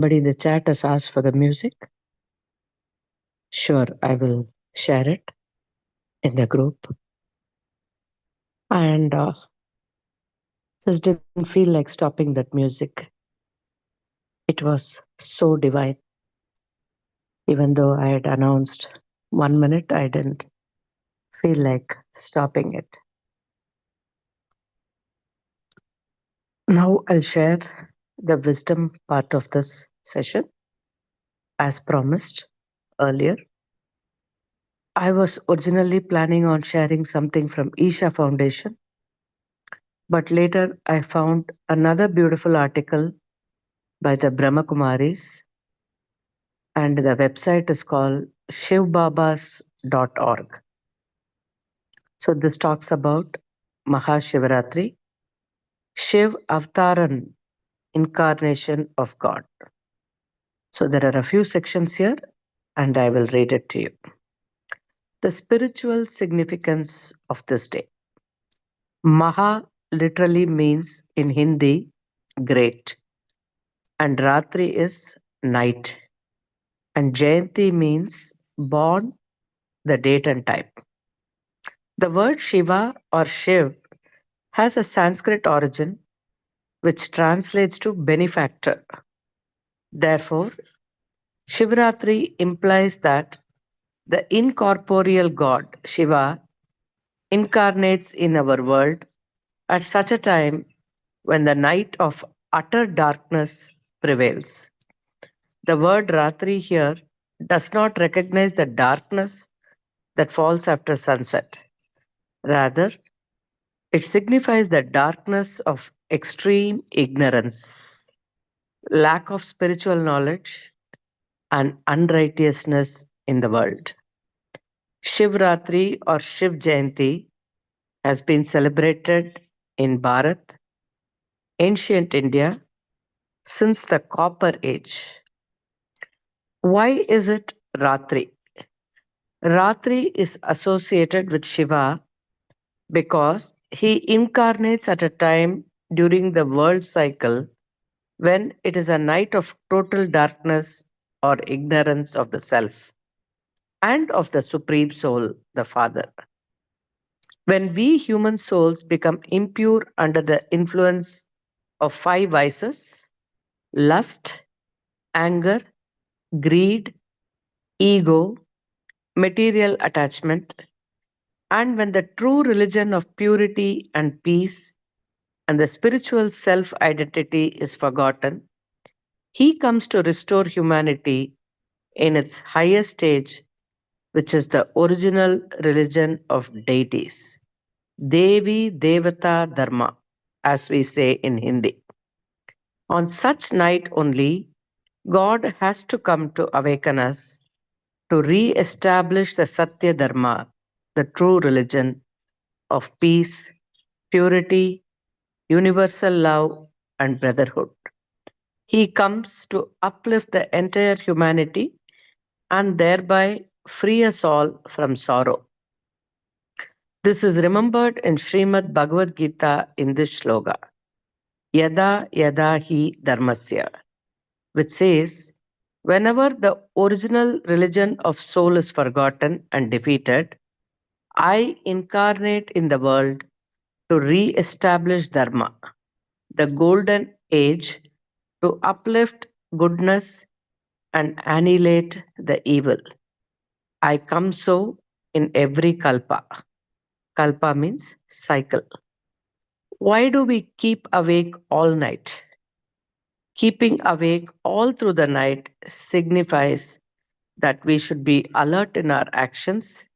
Somebody in the chat has asked for the music. Sure, I will share it in the group. And just didn't feel like stopping that music. It was so divine. Even though I had announced 1 minute, I didn't feel like stopping it. Now I'll share the wisdom part of this session as promised earlier. I was originally planning on sharing something from Isha Foundation, but later I found another beautiful article by the Brahma Kumaris, and the website is called shivbabas.org. So this talks about Mahashivaratri, Shiv Avtaran, incarnation of God. So there are a few sections here, and I will read it to you. The spiritual significance of this day. Maha literally means in Hindi great, and Ratri is night, and Jayanti means born, the date and time. The word Shiva or Shiv has a Sanskrit origin which translates to benefactor. Therefore, Shivratri implies that the incorporeal god Shiva incarnates in our world at such a time when the night of utter darkness prevails. The word Ratri here does not recognize the darkness that falls after sunset. Rather, it signifies the darkness of extreme ignorance, lack of spiritual knowledge, and unrighteousness in the world. Shivratri or Shiv Jayanti has been celebrated in Bharat, ancient India, since the Copper Age. Why is it Ratri? Ratri is associated with Shiva because he incarnates at a time during the world cycle when it is a night of total darkness or ignorance of the self and of the Supreme Soul, the Father. When we human souls become impure under the influence of five vices lust, anger, greed, ego, material attachment, and when the true religion of purity and peace and the spiritual self identity is forgotten, he comes to restore humanity in its highest stage, which is the original religion of deities. Devi Devata Dharma, as we say in Hindi. On such night only, God has to come to awaken us to re establish the Satya Dharma, the true religion of peace, purity, universal love, and brotherhood. He comes to uplift the entire humanity and thereby free us all from sorrow. This is remembered in Srimad Bhagavad Gita in this shloka, Yada Yada Hi Dharmasya, which says, whenever the original religion of soul is forgotten and defeated, I incarnate in the world to re establish Dharma, the golden age, to uplift goodness and annihilate the evil. I come so in every kalpa. Kalpa means cycle. Why do we keep awake all night? Keeping awake all through the night signifies that we should be alert in our actions,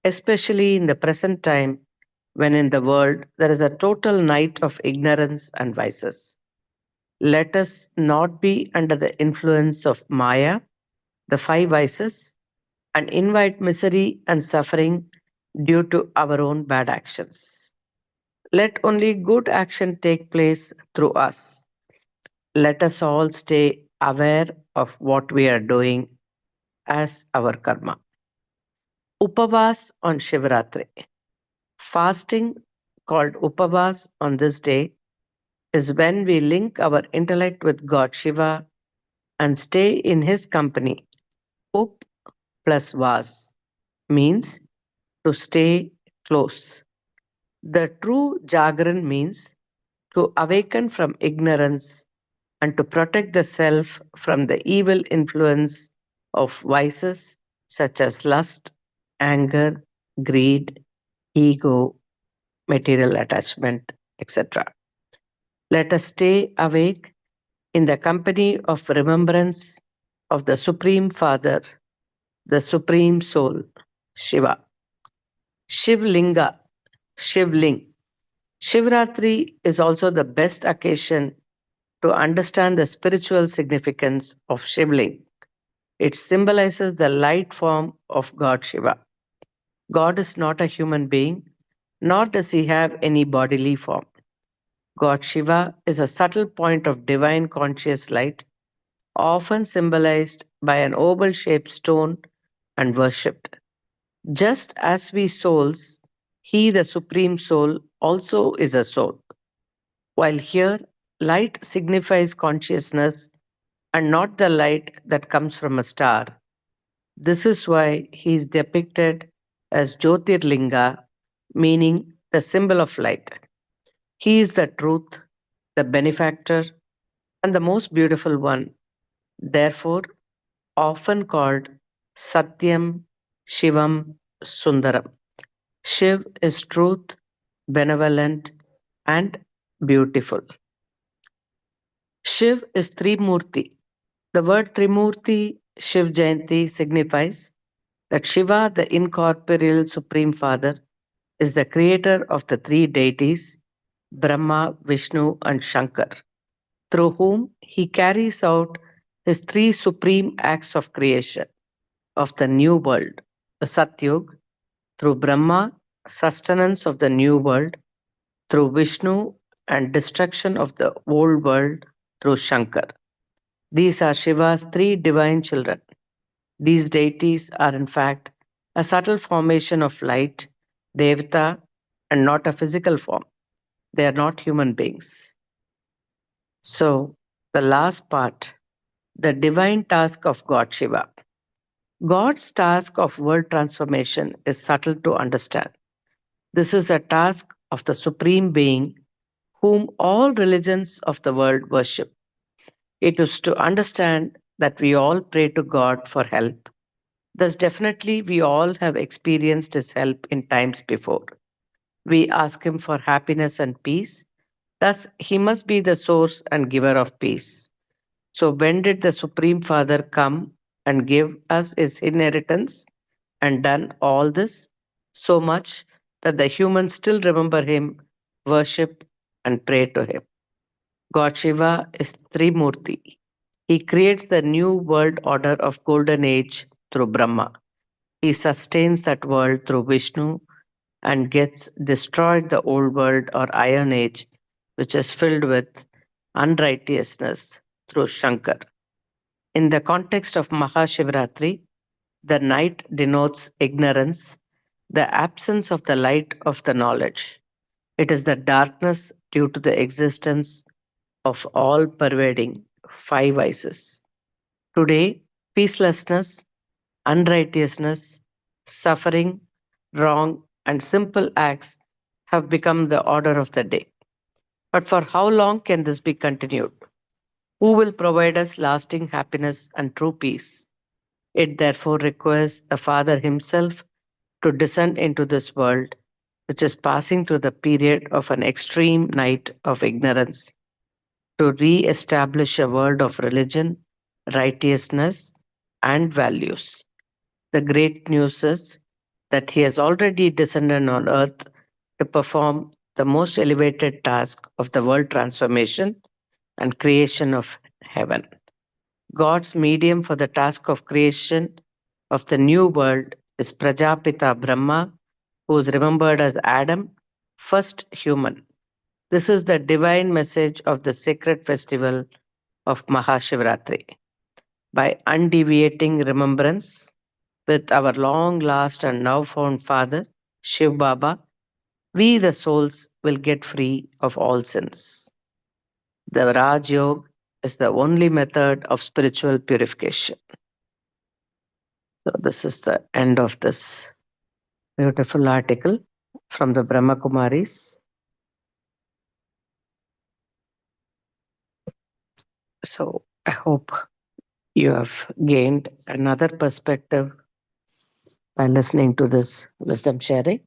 especially in the present time when in the world there is a total night of ignorance and vices. Let us not be under the influence of Maya, the five vices, and invite misery and suffering due to our own bad actions. Let only good action take place through us. Let us all stay aware of what we are doing as our karma. Upavas on Shivaratri. Fasting, called Upavas on this day, is when we link our intellect with God Shiva and stay in his company. Up plus vas means to stay close. The true Jagran means to awaken from ignorance and to protect the self from the evil influence of vices such as lust, anger, greed, ego, material attachment, etc. Let us stay awake in the company of remembrance of the Supreme Father, the Supreme Soul, Shiva. Shivlinga, Shivling. Shivratri is also the best occasion to understand the spiritual significance of Shivling. It symbolizes the light form of God Shiva. God is not a human being, nor does he have any bodily form. God Shiva is a subtle point of divine conscious light, often symbolized by an oval shaped stone and worshipped. Just as we souls, he, the Supreme Soul, also is a soul. While here, light signifies consciousness and not the light that comes from a star. This is why he is depicted as Jyotirlinga, meaning the symbol of light. He is the truth, the benefactor, and the most beautiful one, therefore, often called Satyam, Shivam, Sundaram. Shiv is truth, benevolent, and beautiful. Shiv is Trimurti. The word Trimurti, Shiv Jayanti, signifies that Shiva, the incorporeal Supreme Father, is the creator of the three deities, Brahma, Vishnu, and Shankar, through whom he carries out his three supreme acts of creation of the new world, the Satyug, through Brahma, sustenance of the new world, through Vishnu, and destruction of the old world through Shankar. These are Shiva's three divine children. These deities are, in fact, a subtle formation of light, Devata, and not a physical form. They are not human beings. So, the last part, the divine task of God Shiva. God's task of world transformation is subtle to understand. This is a task of the Supreme Being whom all religions of the world worship. It is to understand that we all pray to God for help. Thus, definitely, we all have experienced His help in times before. We ask Him for happiness and peace. Thus, He must be the source and giver of peace. So, when did the Supreme Father come and give us His inheritance and done all this? So much that the humans still remember Him, worship, and pray to Him. God Shiva is Trimurti. He creates the new world order of golden age through Brahma. He sustains that world through Vishnu and gets destroyed the old world or iron age, which is filled with unrighteousness through Shankar. In the context of Mahashivaratri, the night denotes ignorance, the absence of the light of the knowledge. It is the darkness due to the existence of all pervading five vices. Today, peacelessness, unrighteousness, suffering, wrong, and simple acts have become the order of the day. But for how long can this be continued? Who will provide us lasting happiness and true peace? It therefore requires the Father Himself to descend into this world, which is passing through the period of an extreme night of ignorance, to re establish a world of religion, righteousness, and values. The great news is that He has already descended on earth to perform the most elevated task of the world transformation and creation of heaven. God's medium for the task of creation of the new world is Prajapita Brahma, who is remembered as Adam, first human. This is the divine message of the sacred festival of Mahashivaratri. By undeviating remembrance with our long lost and now found Father, Shiv Baba, we the souls will get free of all sins. The Raj Yoga is the only method of spiritual purification. So this is the end of this beautiful article from the Brahma Kumaris. So I hope you have gained another perspective by listening to this wisdom sharing.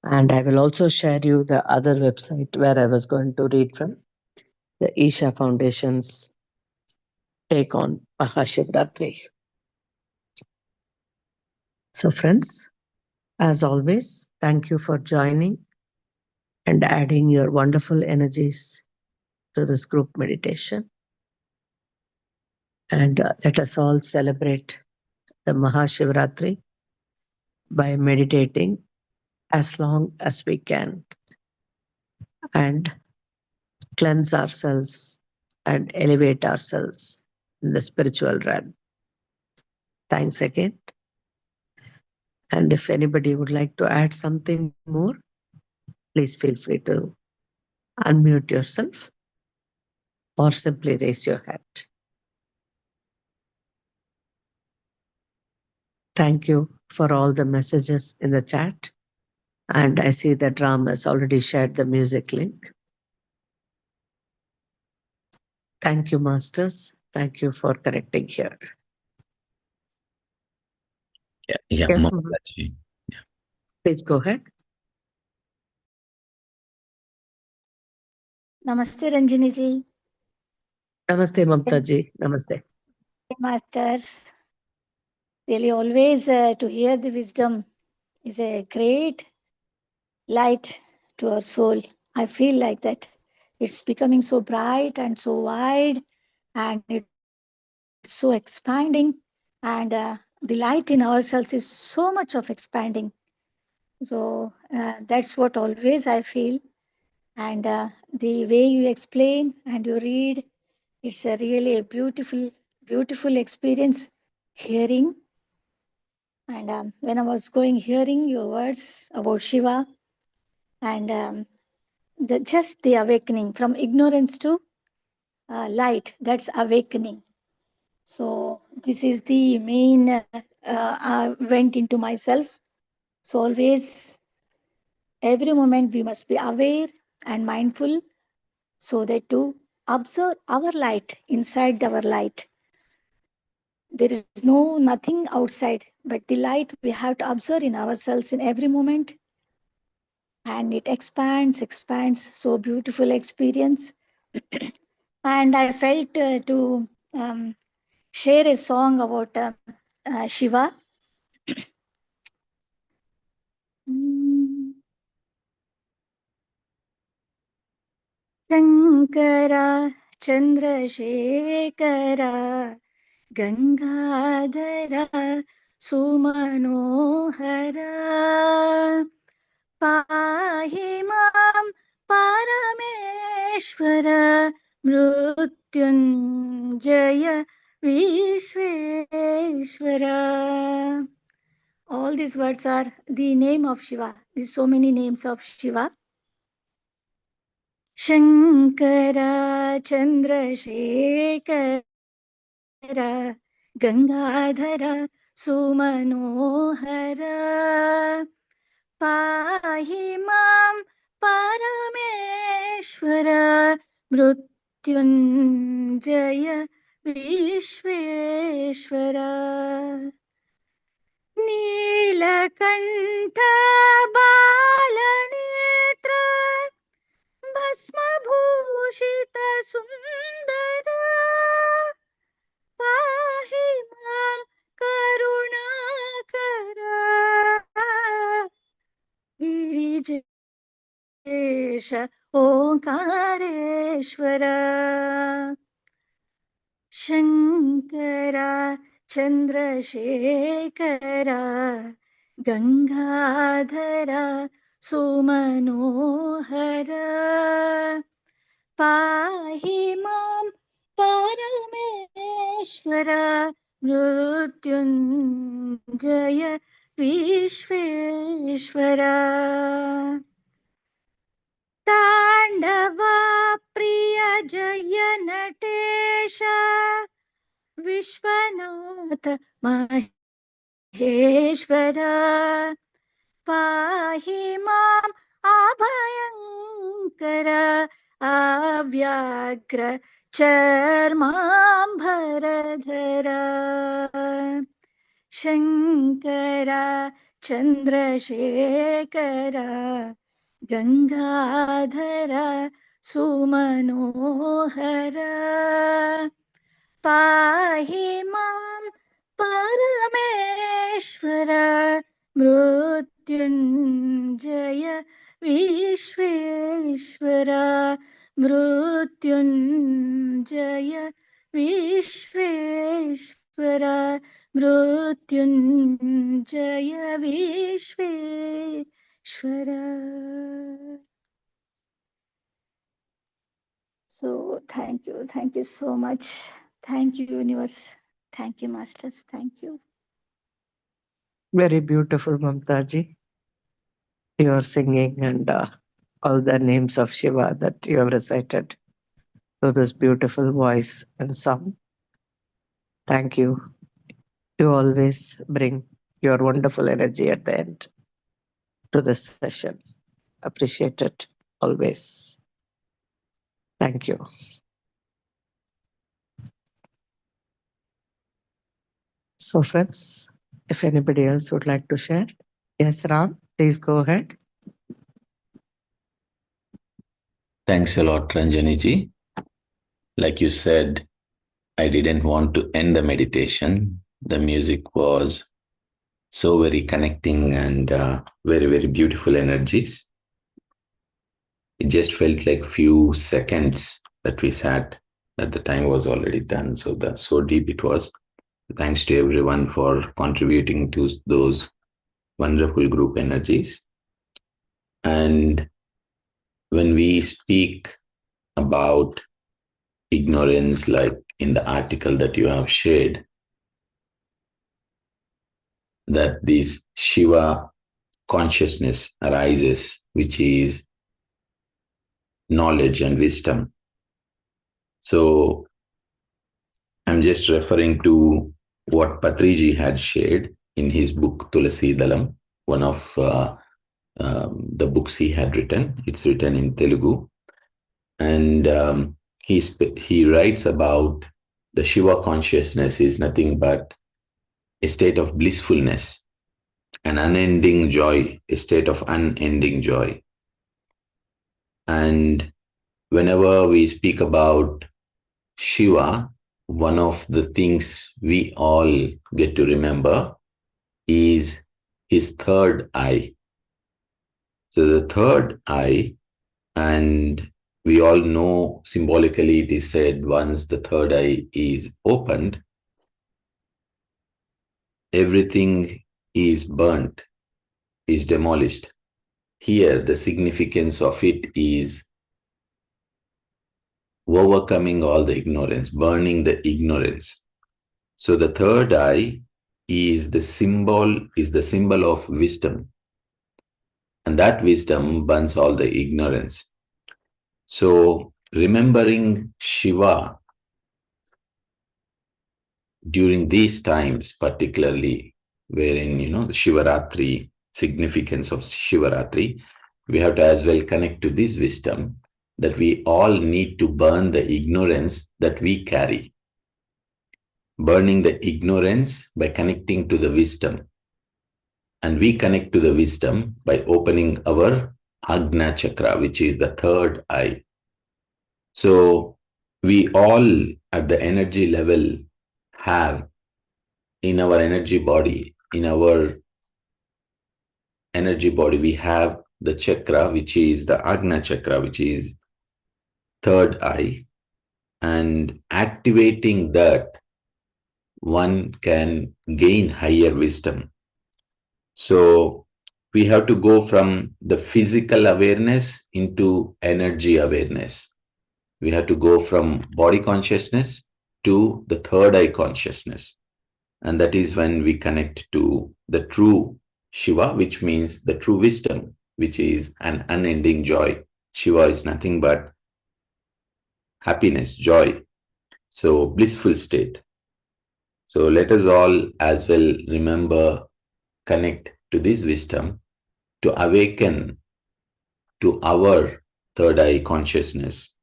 And I will also share you the other website where I was going to read from, the Isha Foundation's take on Mahashivaratri. So friends, as always, thank you for joining and adding your wonderful energies to this group meditation. And let us all celebrate the Mahashivaratri by meditating as long as we can and cleanse ourselves and elevate ourselves in the spiritual realm. Thanks again. And if anybody would like to add something more, please feel free to unmute yourself or simply raise your hand. Thank you for all the messages in the chat. And I see that Ram has already shared the music link. Thank you, Masters. Thank you for connecting here. Yeah, Yes, Mataji. Yeah. Please go ahead. Namaste, Ranjani ji. Namaste, Mamta ji. Namaste. Masters. Really, always to hear the wisdom is a great light to our soul. I feel like that. It's becoming so bright and so wide, and it's so expanding. And the light in ourselves is so much of expanding. So that's what always I feel. And the way you explain and you read, it's a really a beautiful experience hearing. And when I was going hearing your words about Shiva and just the awakening from ignorance to light, that's awakening. So this is the main, I went into myself. So always, every moment we must be aware and mindful so that to observe our light inside our light. There is nothing outside, but the light we have to observe in ourselves in every moment. And it expands, so beautiful experience. And I felt to share a song about Shiva. Shankara Chandrasekhara Gangadhara Sumanohara Pahi Mam Parameshwara Mrutyunjaya Vishveshwara. All these words are the name of Shiva. There's so many names of Shiva. Shankara Chandrasekhara Gangadhara Sumanohara Pahi Mam Parameshwara Mrutyunjaya Vishveshwara Neelakantha Balanetra Bhasmabhushita Sundara Pahi Mam Karunakara Girijesha Omkareshwara Shankara Chandrasekhara Gangadhara Sumanohara Pahi Mam Parameshwara Mrutyunjaya Vishveshwara. ताण्डवा प्रिय जय नटेश विश्वनाथ महेश्वर पाहि माम् अभयङ्कर अव्याघ्र चर्माम्बरधर शङ्कर चन्द्रशेखर गङ्गाधर सुमनोहर पाहि मां परमेश्वर Mrityunjay Vishweshwar Mrityunjay Vishweshwar Mrityunjay Vishweshwar. So thank you so much. Thank you, universe. Thank you, masters. Thank you. Very beautiful, Mamtaji. Your singing and all the names of Shiva that you have recited through this beautiful voice and song. Thank you. You always bring your wonderful energy at the end to this session. Appreciate it always. Thank you. So, friends, if anybody else would like to share, yes, Ram, please go ahead. Thanks a lot, Ranjani ji. Like you said, I didn't want to end the meditation. The music was so very connecting and very, very beautiful energies. It just felt like few seconds that we sat, that the time was already done. So that's so deep it was. Thanks to everyone for contributing to those wonderful group energies. And when we speak about ignorance, like in the article that you have shared, that this Shiva consciousness arises, which is knowledge and wisdom. So I'm just referring to what Patriji had shared in his book Tulasi Dalam, one of the books he had written. It's written in Telugu. And he writes about the Shiva consciousness is nothing but a state of blissfulness, an unending joy, a state of unending joy. And whenever we speak about Shiva, one of the things we all get to remember is his third eye. So the third eye, and we all know symbolically it is said once the third eye is opened, everything is burnt, is demolished. Here, the significance of it is overcoming all the ignorance, burning the ignorance. So the third eye is the symbol of wisdom. And that wisdom burns all the ignorance. So remembering Shiva during these times, particularly wherein, the Shivaratri, significance of Shivaratri, we have to as well connect to this wisdom that we all need to burn the ignorance that we carry. Burning the ignorance by connecting to the wisdom. And we connect to the wisdom by opening our Agna Chakra, which is the third eye. So we all at the energy level have in our energy body, we have the chakra, which is the Agna Chakra, which is third eye. And activating that, one can gain higher wisdom. So we have to go from the physical awareness into energy awareness. We have to go from body consciousness to the third eye consciousness. And that is when we connect to the true Shiva, which means the true wisdom, which is an unending joy. Shiva is nothing but happiness, joy, so blissful state. So let us all as well remember, connect to this wisdom to awaken to our third eye consciousness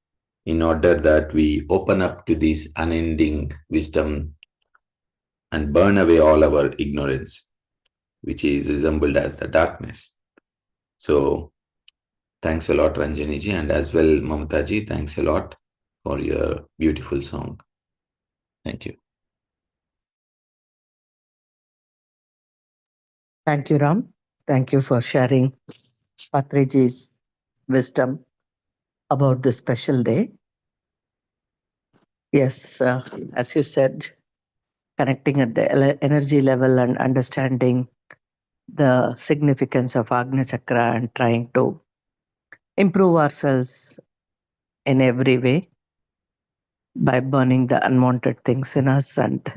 in order that we open up to this unending wisdom and burn away all our ignorance, which is resembled as the darkness. So thanks a lot, Ranjani ji, and as well, Mamata ji, thanks a lot for your beautiful song. Thank you. Thank you, Ram. Thank you for sharing Patriji's wisdom about this special day. Yes, as you said, connecting at the energy level and understanding the significance of Agnya Chakra and trying to improve ourselves in every way by burning the unwanted things in us and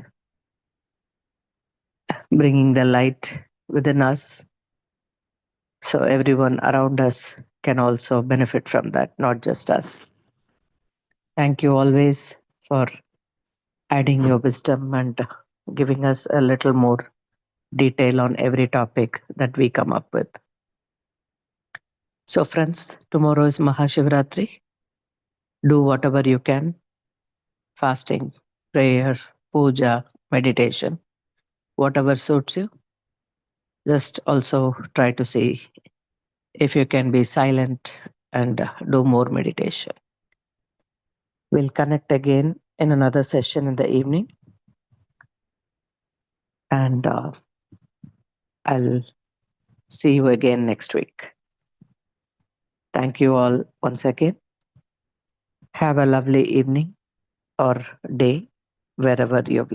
bringing the light within us, so everyone around us can also benefit from that, not just us. Thank you always for adding your wisdom and giving us a little more detail on every topic that we come up with. So, friends, tomorrow is Mahashivaratri. Do whatever you can: fasting, prayer, puja, meditation, whatever suits you. Just also try to see if you can be silent and do more meditation. We'll connect again in another session in the evening, and I'll see you again next week. Thank you all once again. Have a lovely evening or day wherever you've